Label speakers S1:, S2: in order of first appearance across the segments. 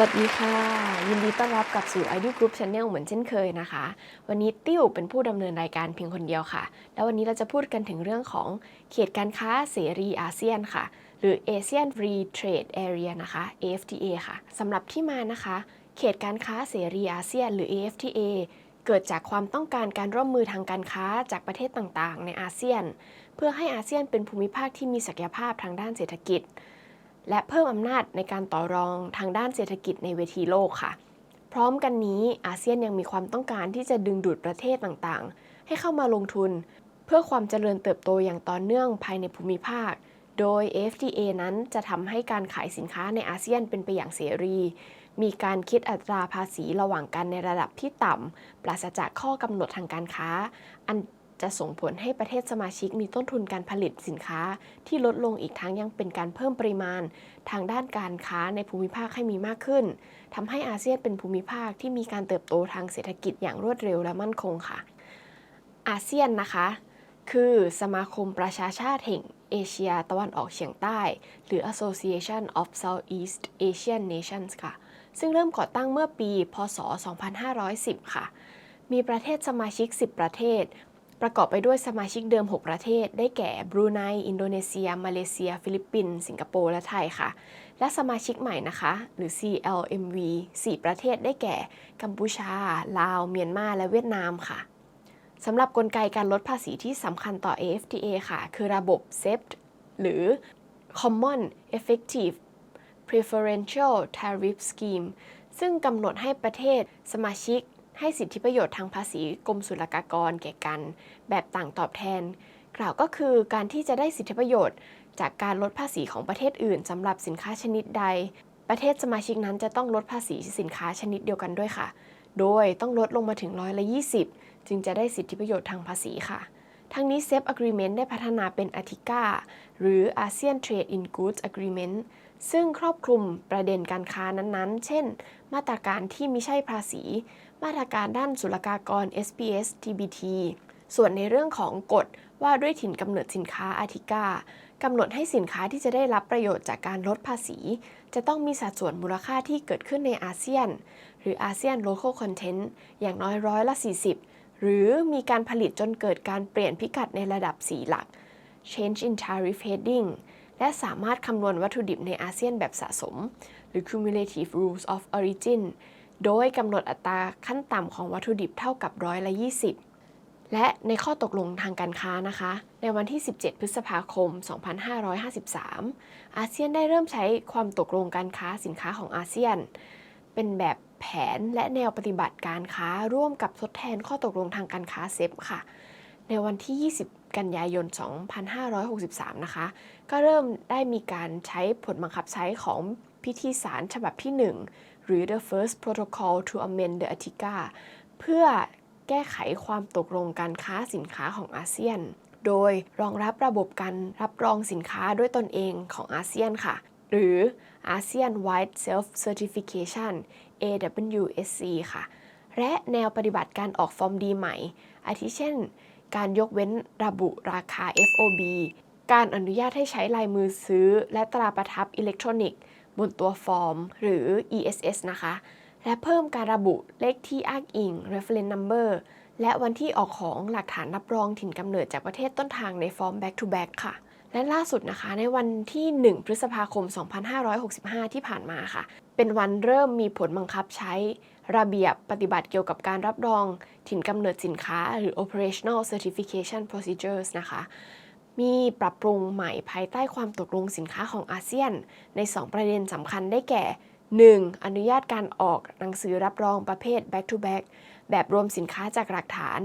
S1: สวัสดีค่ะยินดีต้อนรับกลับสู่ Ideal Group Channel เหมือนเช่นเคยนะคะวันนี้ติ้วเป็นผู้ดำเนินรายการเพียงคนเดียวค่ะแล้ววันนี้เราจะพูดกันถึงเรื่องของเขตการค้าเสรีอาเซียนค่ะหรือ ASEAN Free Trade Area นะคะ AFTA ค่ะสำหรับที่มานะคะเขตการค้าเสรีอาเซียนหรือ AFTA เกิดจากความต้องการการร่วมมือทางการค้าจากประเทศต่างๆในอาเซียนเพื่อให้อาเซียนเป็นภูมิภาคที่มีศักยภาพทางด้านเศรษฐกิจและเพิ่มอำนาจในการต่อรองทางด้านเศรษฐกิจในเวทีโลกค่ะพร้อมกันนี้อาเซียนยังมีความต้องการที่จะดึงดูดประเทศต่างๆให้เข้ามาลงทุนเพื่อความเจริญเติบโตอย่างต่อเนื่องภายในภูมิภาคโดย AFTA นั้นจะทำให้การขายสินค้าในอาเซียนเป็นไปอย่างเสรีมีการคิดอัตราภาษีระหว่างกันในระดับที่ต่ำปราศจากข้อกำหนดทางการค้าอันจะส่งผลให้ประเทศสมาชิกมีต้นทุนการผลิตสินค้าที่ลดลงอีกทั้งยังเป็นการเพิ่มปริมาณทางด้านการค้าในภูมิภาคให้มีมากขึ้นทำให้อาเซียนเป็นภูมิภาคที่มีการเติบโตทางเศรษฐกิจอย่างรวดเร็วและมั่นคงค่ะอาเซียนนะคะคือสมาคมประชาชาติแห่งเอเชียตะวันออกเฉียงใต้หรือ Association of Southeast Asian Nations ค่ะซึ่งเริ่มก่อตั้งเมื่อปีพ.ศ. 2510 ค่ะมีประเทศสมาชิก 10 ประเทศประกอบไปด้วยสมาชิกเดิม 6 ประเทศได้แก่บรูไนอินโดนีเซียมาเลเซียฟิลิปปินส์สิงคโปร์และไทยค่ะและสมาชิกใหม่นะคะหรือ CLMV 4 ประเทศได้แก่กัมพูชาลาวเมียนมาและเวียดนามค่ะสำหรับกลไกการลดภาษีที่สำคัญต่อ AFTA ค่ะคือระบบ CEPT หรือ Common Effective Preferential Tariff Scheme ซึ่งกำหนดให้ประเทศสมาชิกให้สิทธิประโยชน์ทางภาษีกรมศุลกากรแก่กันแบบต่างตอบแทนกล่าวก็คือการที่จะได้สิทธิประโยชน์จากการลดภาษีของประเทศอื่นสำหรับสินค้าชนิดใดประเทศสมาชิกนั้นจะต้องลดภาษีสินค้าชนิดเดียวกันด้วยค่ะโดยต้องลดลงมาถึง20%จึงจะได้สิทธิประโยชน์ทางภาษีค่ะทั้งนี้ CEPT Agreement ได้พัฒนาเป็น ATICA หรือ ASEAN Trade in Goods Agreement ซึ่งครอบคลุมประเด็นการค้านั้นๆเช่นมาตรการที่มิใช่ภาษีมาตรการด้านศุลกากร SPS TBT ส่วนในเรื่องของกฎว่าด้วยถิ่นกำเนิดสินค้า ATICA กำหนดให้สินค้าที่จะได้รับประโยชน์จากการลดภาษีจะต้องมีสัดส่วนมูลค่าที่เกิดขึ้นในอาเซียนหรือ ASEAN Local Content อย่างน้อย40%หรือมีการผลิตจนเกิดการเปลี่ยนพิกัดในระดับ4หลัก Change in Tariff Heading และสามารถคำนวณวัตถุดิบในอาเซียนแบบสะสมหรือ Cumulative Rules of Origin โดยกำหนดอัตราขั้นต่ำของวัตถุดิบเท่ากับ20%และในข้อตกลงทางการค้านะคะในวันที่17พฤษภาคม2553อาเซียนได้เริ่มใช้ความตกลงการค้าสินค้าของอาเซียนเป็นแบบแผนและแนวปฏิบัติการค้าร่วมกับทดแทนข้อตกลงทางการค้าเซฟค่ะในวันที่20กันยายน2563นะคะก็เริ่มได้มีการใช้ผลบังคับใช้ของพิธีสารฉบับที่1หรือ The First Protocol to Amend the ATICA เพื่อแก้ไขความตกลงการค้าสินค้าของอาเซียนโดยรองรับระบบการรับรองสินค้าด้วยตนเองของอาเซียนค่ะหรือ ASEAN Wide Self Certification AWSC ค่ะและแนวปฏิบัติการออกฟอร์มดีใหม่อาทิเช่นการยกเว้นระบุราคา FOB การอนุญาตให้ใช้ลายมือซื้อและตราประทับอิเล็กทรอนิกส์บนตัวฟอร์มหรือ ESS นะคะและเพิ่มการระบุเลขที่อ้างอิง reference number และวันที่ออกของหลักฐานรับรองถิ่นกำเนิดจากประเทศต้นทางในฟอร์ม back to back ค่ะและล่าสุดนะคะในวันที่1พฤษภาคม2565ที่ผ่านมาค่ะเป็นวันเริ่มมีผลบังคับใช้ระเบียบปฏิบัติเกี่ยวกับการรับรองถิ่นกำเนิดสินค้าหรือ operational certification procedures นะคะมีปรับปรุงใหม่ภายใต้ความตกลงสินค้าของอาเซียนใน2ประเด็นสำคัญได้แก่ 1. อนุญาตการออกหนังสือรับรองประเภท back to back แบบรวมสินค้าจากหลักฐาน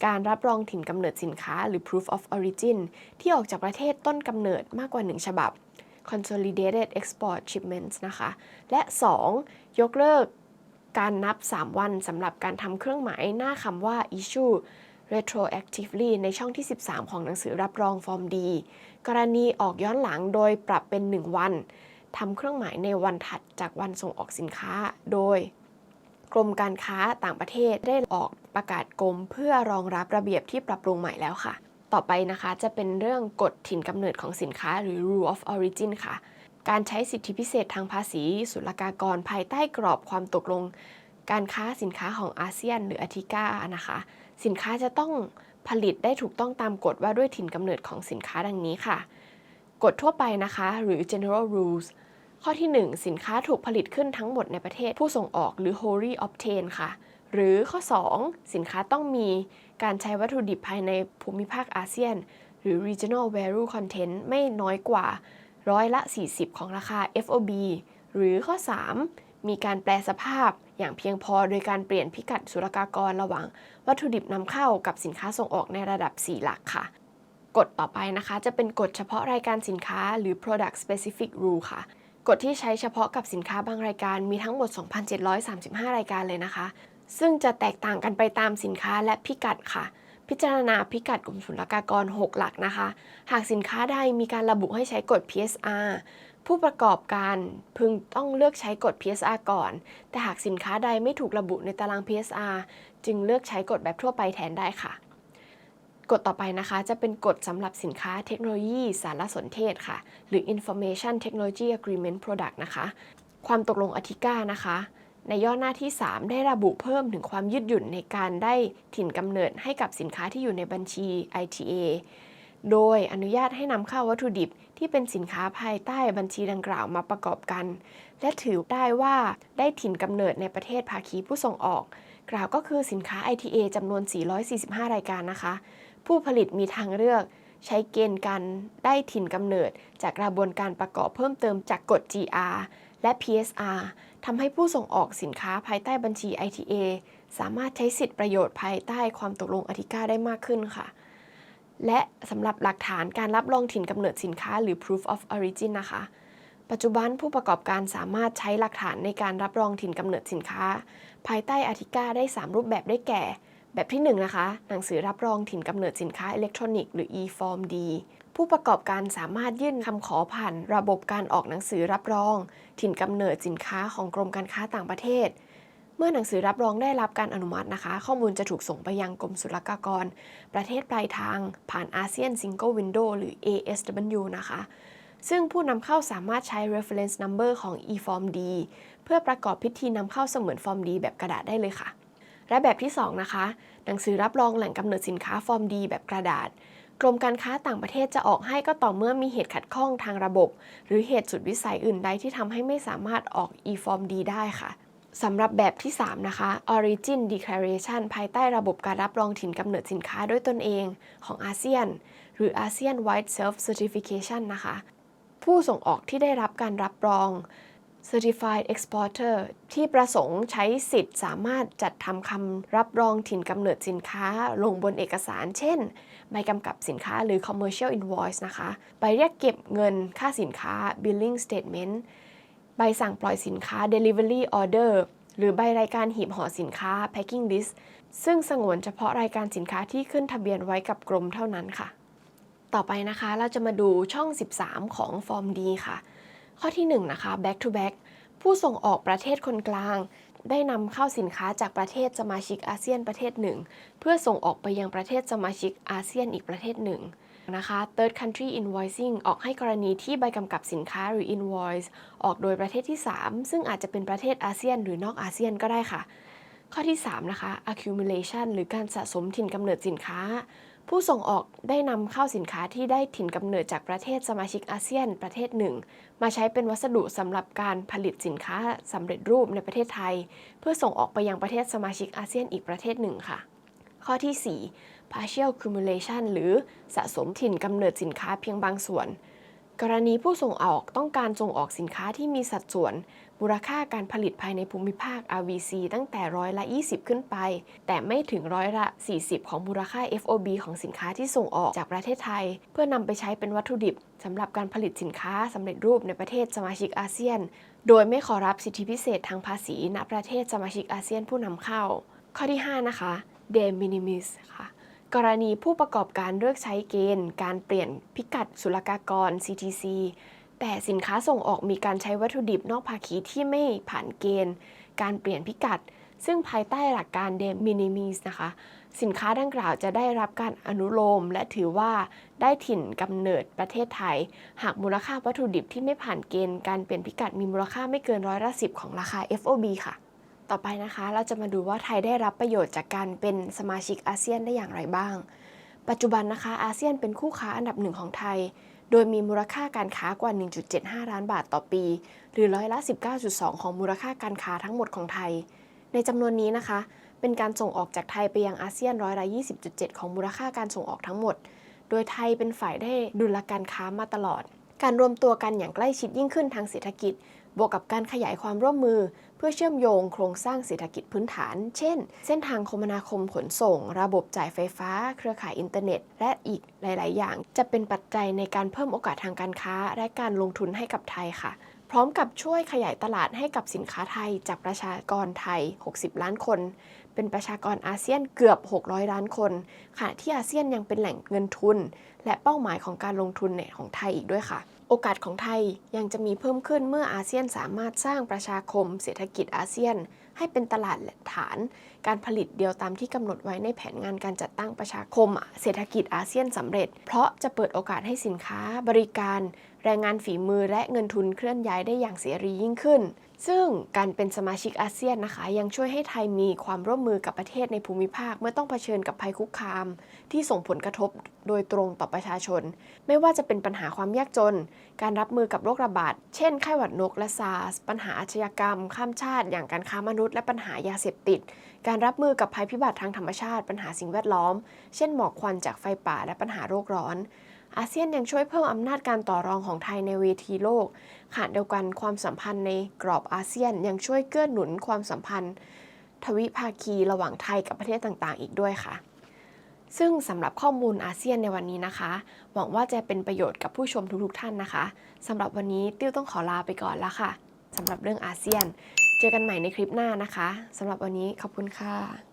S1: การรับรองถิ่นกำเนิดสินค้าหรือ proof of origin ที่ออกจากประเทศต้นกำเนิดมากกว่า1ฉบับ consolidated export shipments นะคะและ 2. ยกเลิกการนับ3วันสำหรับการทำเครื่องหมายหน้าคำว่า issue retroactively ในช่องที่13ของหนังสือรับรองฟอร์มดีกรณีออกย้อนหลังโดยปรับเป็น1วันทำเครื่องหมายในวันถัดจากวันส่งออกสินค้าโดยกรมการค้าต่างประเทศได้ออกประกาศกรมเพื่อรองรับระเบียบที่ปรับปรุงใหม่แล้วค่ะต่อไปนะคะจะเป็นเรื่องกฎถิ่นกำเนิดของสินค้าหรือ Rule of Origin ค่ะ การใช้สิทธิพิเศษทางภาษีศุลกากรภายใต้กรอบความตกลงการค้าสินค้าของอาเซียนหรืออาทิก้านะคะสินค้าจะต้องผลิตได้ถูกต้องตามกฎว่าด้วยถิ่นกำเนิดของสินค้าดังนี้ค่ะกฎทั่วไปนะคะหรือ general rules ข้อที่ 1 สินค้าถูกผลิตขึ้นทั้งหมดในประเทศผู้ส่งออกหรือ wholly obtained ค่ะหรือข้อ 2 สินค้าต้องมีการใช้วัตถุดิบภายในภูมิภาคอาเซียนหรือ regional value content ไม่น้อยกว่า40%ของราคา FOB หรือข้อ 3 มีการแปลสภาพอย่างเพียงพอโดยการเปลี่ยนพิกัดศุลกากรระหว่างวัตถุดิบนำเข้ากับสินค้าส่งออกในระดับ 4 หลักค่ะกฎต่อไปนะคะจะเป็นกฎเฉพาะรายการสินค้าหรือ product specific rule ค่ะกฎที่ใช้เฉพาะกับสินค้าบางรายการมีทั้งหมด 2,735 รายการเลยนะคะซึ่งจะแตกต่างกันไปตามสินค้าและพิกัดค่ะพิจารณาพิกัดกรมศุลกากร 6 หลักนะคะหากสินค้าใดมีการระบุให้ใช้กฎ PSR ผู้ประกอบการพึงต้องเลือกใช้กฎ PSR ก่อนแต่หากสินค้าใดไม่ถูกระบุในตาราง PSR จึงเลือกใช้กฎแบบทั่วไปแทนได้ค่ะกฎต่อไปนะคะจะเป็นกฎสำหรับสินค้าเทคโนโลยีสารสนเทศค่ะหรือ Information Technology Agreement Product นะคะความตกลงอาทิก้านะคะในย่อหน้าที่ 3 ได้ระบุเพิ่มถึงความยืดหยุ่นในการได้ถิ่นกำเนิดให้กับสินค้าที่อยู่ในบัญชี ITA โดยอนุญาตให้นำเข้าวัตถุดิบที่เป็นสินค้าภายใต้บัญชีดังกล่าวมาประกอบกันและถือได้ว่าได้ถิ่นกำเนิดในประเทศภาคีผู้ส่งออกกล่าวก็คือสินค้า ITA จำนวน 445 รายการนะคะผู้ผลิตมีทางเลือกใช้เกณฑ์การได้ถิ่นกำเนิดจากกระบวนการประกอบเพิ่มเติมจากกฎ GR และ PSR ทำให้ผู้ส่งออกสินค้าภายใต้บัญชี ITA สามารถใช้สิทธิประโยชน์ภายใต้ความตกลงอาทิก้าได้มากขึ้นค่ะและสำหรับหลักฐานการรับรองถิ่นกำเนิดสินค้าหรือ proof of origin นะคะปัจจุบันผู้ประกอบการสามารถใช้หลักฐานในการรับรองถิ่นกำเนิดสินค้าภายใต้อาทิก้าได้3รูปแบบได้แก่แบบที่1นะคะหนังสือรับรองถิ่นกำเนิดสินค้าอิเล็กทรอนิกส์หรือ e-form D ผู้ประกอบการสามารถยื่นคำขอผ่านระบบการออกหนังสือรับรองถิ่นกำเนิดสินค้าของกรมการค้าต่างประเทศเมื่อหนังสือรับรองได้รับการอนุมัตินะคะข้อมูลจะถูกส่งไปยังกรมศุลกากรประเทศปลายทางผ่านอาเซียน Single Window หรือ ASW นะคะซึ่งผู้นำเข้าสามารถใช้ reference number ของ e-form D เพื่อประกอบพิธีนำเข้าเสมือนฟอร์ม D แบบกระดาษได้เลยค่ะและแบบที่2นะคะหนังสือรับรองแหล่งกำเนิดสินค้าฟอร์ม D แบบกระดาษกรมการค้าต่างประเทศจะออกให้ก็ต่อเมื่อมีเหตุขัดข้องทางระบบหรือเหตุสุดวิสัยอื่นใดที่ทำให้ไม่สามารถออก e-form D ได้ค่ะสำหรับแบบที่3นะคะ Origin Declaration ภายใต้ระบบการรับรองถิ่นกำเนิดสินค้าด้วยตนเองของอาเซียนหรือ ASEAN Wide Self Certification นะคะผู้ส่งออกที่ได้รับการรับรอง Certified Exporter ที่ประสงค์ใช้สิทธิ์สามารถจัดทำคำรับรองถิ่นกำเนิดสินค้าลงบนเอกสารเช่นใบกำกับสินค้าหรือ Commercial Invoice นะคะใบเรียกเก็บเงินค่าสินค้า Billing Statement ใบสั่งปล่อยสินค้า Delivery Order หรือใบรายการหีบห่อสินค้า Packing List ซึ่งสงวนเฉพาะรายการสินค้าที่ขึ้นทะเบียนไว้กับกรมเท่านั้นค่ะต่อไปนะคะเราจะมาดูช่อง 13 ของ Form D ค่ะข้อที่1นะคะ back to back ผู้ส่งออกประเทศคนกลางได้นำเข้าสินค้าจากประเทศสมาชิกอาเซียนประเทศหนึ่งเพื่อส่งออกไปยังประเทศสมาชิกอาเซียนอีกประเทศหนึ่งนะคะ third country invoicing ออกให้กรณีที่ใบกำกับสินค้าหรือ invoice ออกโดยประเทศที่3ซึ่งอาจจะเป็นประเทศอาเซียนหรือนอกอาเซียนก็ได้ค่ะข้อที่3นะคะ accumulation หรือการสะสมถิ่นกำเนิดสินค้าผู้ส่งออกได้นำเข้าสินค้าที่ได้ถิ่นกำเนิดจากประเทศสมาชิกอาเซียนประเทศหนึ่งมาใช้เป็นวัสดุสำหรับการผลิตสินค้าสำเร็จรูปในประเทศไทยเพื่อส่งออกไปยังประเทศสมาชิกอาเซียนอีกประเทศหนึ่งค่ะข้อที่4 partial accumulation หรือสะสมถิ่นกำเนิดสินค้าเพียงบางส่วนกรณีผู้ส่งออกต้องการส่งออกสินค้าที่มีสัดส่วนมูลค่าการผลิตภายในภูมิภาค RVC ตั้งแต่20%ขึ้นไปแต่ไม่ถึง40%ของมูลค่า FOB ของสินค้าที่ส่งออกจากประเทศไทยเพื่อนำไปใช้เป็นวัตถุดิบสำหรับการผลิตสินค้าสำเร็จรูปในประเทศสมาชิกอาเซียนโดยไม่ขอรับสิทธิพิเศษทางภาษีณประเทศสมาชิกอาเซียนผู้นำเข้าข้อที่5นะคะ de minimis ค่ะกรณีผู้ประกอบการเลือกใช้เกณฑ์การเปลี่ยนพิกัดศุลกากร CTC แต่สินค้าส่งออกมีการใช้วัตถุดิบนอกภาคีที่ไม่ผ่านเกณฑ์การเปลี่ยนพิกัด ซึ่งภายใต้หลักการ de minimis นะคะสินค้าดังกล่าวจะได้รับการอนุโลมและถือว่าได้ถิ่นกำเนิดประเทศไทยหากมูลค่าวัตถุดิบที่ไม่ผ่านเกณฑ์การเปลี่ยนพิกัดมีมูลค่าไม่เกิน10%ของราคา FOB ค่ะต่อไปนะคะเราจะมาดูว่าไทยได้รับประโยชน์จากการเป็นสมาชิกอาเซียนได้อย่างไรบ้างปัจจุบันนะคะอาเซียนเป็นคู่ค้าอันดับหนึ่งของไทยโดยมีมูลค่าการค้ากว่า 1.75 ล้านบาทต่อปีหรือ19.2%ของมูลค่าการค้าทั้งหมดของไทยในจำนวนนี้นะคะเป็นการส่งออกจากไทยไปยังอาเซียน20.7%ของมูลค่าการส่งออกทั้งหมดโดยไทยเป็นฝ่ายได้ดุลการค้ามาตลอดการรวมตัวกันอย่างใกล้ชิดยิ่งขึ้นทางเศรษฐกิจบวกกับการขยายความร่วมมือเพื่อเชื่อมโยงโครงสร้างเศรษฐกิจพื้นฐานเช่นเส้นทางคมนาคมขนส่งระบบจ่ายไฟฟ้าเครือข่ายอินเทอร์เน็ตและอีกหลายๆอย่างจะเป็นปัจจัยในการเพิ่มโอกาสทางการค้าและการลงทุนให้กับไทยค่ะพร้อมกับช่วยขยายตลาดให้กับสินค้าไทยจากประชากรไทย60ล้านคนเป็นประชากรอาเซียนเกือบ600ล้านคนขณะที่อาเซียนยังเป็นแหล่งเงินทุนและเป้าหมายของการลงทุนของไทยอีกด้วยค่ะโอกาสของไทยยังจะมีเพิ่มขึ้นเมื่ออาเซียนสามารถสร้างประชาคมเศรษฐกิจอาเซียนให้เป็นตลาดฐานการผลิตเดียวตามที่กำหนดไว้ในแผนงานการจัดตั้งประชาคมเศรษฐกิจอาเซียนสำเร็จเพราะจะเปิดโอกาสให้สินค้าบริการแรงงานฝีมือและเงินทุนเคลื่อนย้ายได้อย่างเสรียิ่งขึ้นซึ่งการเป็นสมาชิกอาเซียนนะคะยังช่วยให้ไทยมีความร่วมมือกับประเทศในภูมิภาคเมื่อต้องเผชิญกับภัยคุกคามที่ส่งผลกระทบโดยตรงต่อประชาชนไม่ว่าจะเป็นปัญหาความยากจนการรับมือกับโรคระบาดเช่นไข้หวัดนกและซาร์สปัญหาอาชญากรรมข้ามชาติอย่างการค้ามนุษย์และปัญหายาเสพติดการรับมือกับภัยพิบัติทางธรรมชาติปัญหาสิ่งแวดล้อมเช่นหมอกควันจากไฟป่าและปัญหาโลกร้อนอาเซียนยังช่วยเพิ่มอำนาจการต่อรองของไทยในเวทีโลกขณะเดียวกันความสัมพันธ์ในกรอบอาเซียนยังช่วยเกื้อหนุนความสัมพันธ์ทวิภาคีระหว่างไทยกับประเทศต่างๆอีกด้วยค่ะซึ่งสำหรับข้อมูลอาเซียนในวันนี้นะคะหวังว่าจะเป็นประโยชน์กับผู้ชมทุกๆท่านนะคะสำหรับวันนี้ติ้วต้องขอลาไปก่อนแล้วค่ะสำหรับเรื่องอาเซียนเจอกันใหม่ในคลิปหน้านะคะสำหรับวันนี้ขอบคุณค่ะ